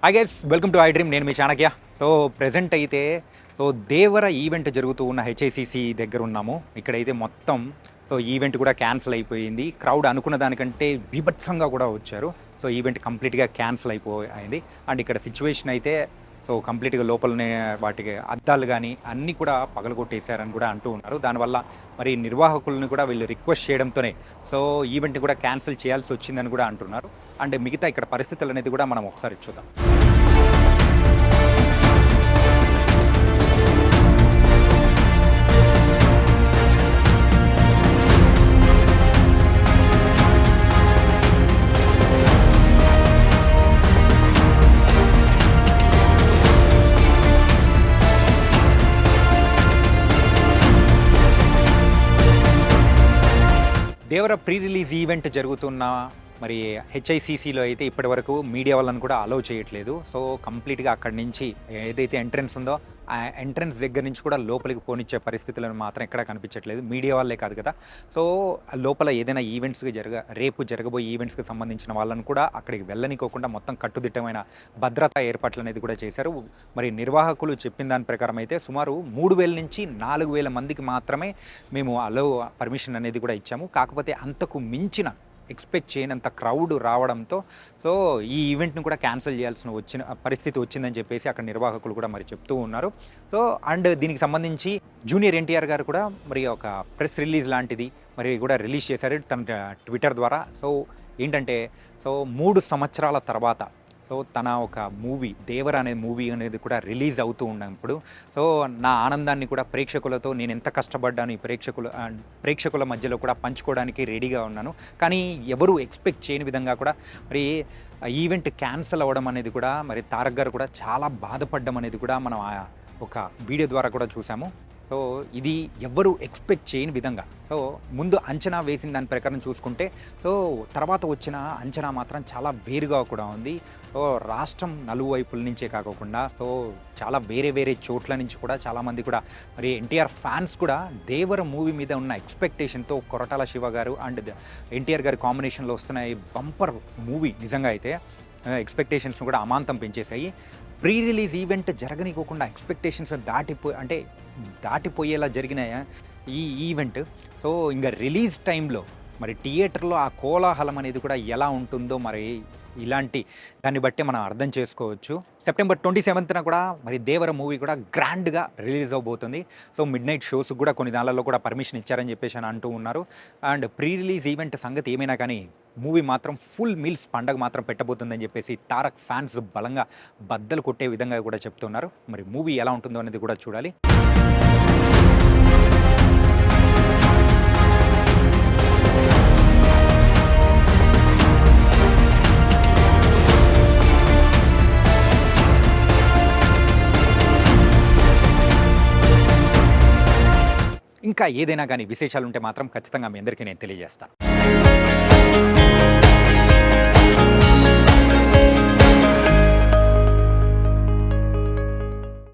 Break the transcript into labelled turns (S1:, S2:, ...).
S1: Hi guys, welcome to I dream. నేను మీ Chanakya. So present అయితే దేవర event జరుగుతూ ఉన్న హెచ్ఐసిసి దగ్గర ఉన్నాము. ఇక్కడైతే మొత్తం ఈవెంట్ కూడా క్యాన్సిల్ అయిపోయింది. క్రౌడ్ అనుకున్న దానికంటే బీభత్సంగా కూడా వచ్చారు. సో ఈవెంట్ కంప్లీట్గా క్యాన్సిల్ అయిపోయింది. అండ్ ఇక్కడ సిచ్యువేషన్ అయితే కంప్లీట్గా లోపలనే వాటికి అద్దాలు కానీ అన్నీ కూడా పగలగొట్టేశారని కూడా అంటూ ఉన్నారు. దానివల్ల మరి నిర్వాహకులను కూడా వీళ్ళు రిక్వెస్ట్ చేయడంతోనే ఈవెంట్ని కూడా క్యాన్సిల్ చేయాల్సి వచ్చిందని కూడా అంటున్నారు. అండ్ మిగతా ఇక్కడ పరిస్థితులు అనేది కూడా మనం ఒకసారి చూద్దాం. దేవర ప్రీ రిలీజ్ ఈవెంట్ జరుగుతున్న మరి హెచ్ఐసిసిలో అయితే ఇప్పటి వరకు మీడియా వాళ్ళని కూడా అలౌ చేయట్లేదు. సో కంప్లీట్గా అక్కడి నుంచి ఏదైతే ఎంట్రన్స్ ఉందో ఆ ఎంట్రన్స్ దగ్గర నుంచి కూడా లోపలికి పోనిచ్చే పరిస్థితులను మాత్రం ఎక్కడా కనిపించట్లేదు. మీడియా వాళ్ళే కాదు కదా. సో లోపల ఏదైనా ఈవెంట్స్కి రేపు జరగబోయే ఈవెంట్స్కి సంబంధించిన వాళ్ళని కూడా అక్కడికి వెళ్ళనికోకుండా మొత్తం కట్టుదిట్టమైన భద్రతా ఏర్పాట్లు అనేది కూడా చేశారు. మరి నిర్వాహకులు చెప్పిన దాని ప్రకారం అయితే సుమారు 3,000 నుంచి 4,000 మందికి మాత్రమే మేము పర్మిషన్ అనేది కూడా ఇచ్చాము. కాకపోతే అంతకు మించిన ఎక్స్పెక్ట్ చేయనంత క్రౌడ్ రావడంతో ఈ ఈవెంట్ని కూడా క్యాన్సిల్ చేయాల్సిన పరిస్థితి వచ్చిందని చెప్పేసి అక్కడ నిర్వాహకులు కూడా మరి చెప్తూ ఉన్నారు. అండ్ దీనికి సంబంధించి జూనియర్ ఎన్టీఆర్ గారు కూడా మరి ఒక ప్రెస్ రిలీజ్ లాంటిది మరి కూడా రిలీజ్ చేశారు తన ట్విట్టర్ ద్వారా. ఏంటంటే 3 సంవత్సరాల తర్వాత తన ఒక మూవీ దేవర అనే మూవీ అనేది కూడా రిలీజ్ అవుతూ ఉన్నప్పుడు నా ఆనందాన్ని కూడా ప్రేక్షకులతో నేను ఎంత కష్టపడ్డాను ఈ ప్రేక్షకుల మధ్యలో కూడా పంచుకోవడానికి రెడీగా ఉన్నాను. కానీ ఎవరు ఎక్స్పెక్ట్ చేయని విధంగా కూడా మరి ఈవెంట్ క్యాన్సిల్ అవ్వడం అనేది కూడా మరి తారక్ గారు కూడా చాలా బాధపడడం అనేది కూడా మనం ఒక వీడియో ద్వారా కూడా చూసాము. ఇది ఎవ్వరు ఎక్స్పెక్ట్ చేయని విధంగా ముందు అంచనా వేసిన దాని ప్రకారం చూసుకుంటే తర్వాత వచ్చిన అంచనా మాత్రం చాలా వేరుగా కూడా ఉంది. రాష్ట్రం నలువైపుల నుంచే కాకుండా చాలా వేరే వేరే చోట్ల నుంచి కూడా చాలామంది కూడా మరి ఎన్టీఆర్ ఫ్యాన్స్ కూడా దేవర మూవీ మీద ఉన్న ఎక్స్పెక్టేషన్తో కొరటాల శివ గారు అండ్ ఎన్టీఆర్ గారి కాంబినేషన్లో వస్తున్న ఈ బంపర్ మూవీ నిజంగా అయితే ఎక్స్పెక్టేషన్స్ను కూడా అమాంతం పెంచేశాయి. ప్రీ రిలీజ్ ఈవెంట్ జరగనికోకుండా ఎక్స్పెక్టేషన్స్ దాటిపోయేలా జరిగిన ఈ ఈవెంట్ ఇంకా రిలీజ్ టైంలో మరి థియేటర్లో ఆ కోలాహలం అనేది కూడా ఎలా ఉంటుందో మరి ఇలాంటి దాన్ని బట్టి మనం అర్థం చేసుకోవచ్చు. సెప్టెంబర్ 27న కూడా మరి దేవర మూవీ కూడా గ్రాండ్గా రిలీజ్ అవబోతుంది. మిడ్ నైట్ షోస్ కూడా కొన్ని దానిలలో కూడా పర్మిషన్ ఇచ్చారని చెప్పేసి అని అంటూ ఉన్నారు. అండ్ ప్రీ రిలీజ్ ఈవెంట్ సంగతి ఏమైనా కానీ మూవీ మాత్రం ఫుల్ మీల్స్ పండగ మాత్రం పెట్టబోతుందని చెప్పేసి తారక్ ఫ్యాన్స్ బలంగా బద్దలు కొట్టే విధంగా కూడా చెప్తున్నారు. మరి మూవీ ఎలా ఉంటుందో అనేది కూడా చూడాలి. ఇంకా ఏదైనా కానీ విశేషాలు ఉంటే మాత్రం ఖచ్చితంగా మీ అందరికీ నేను తెలియజేస్తాను.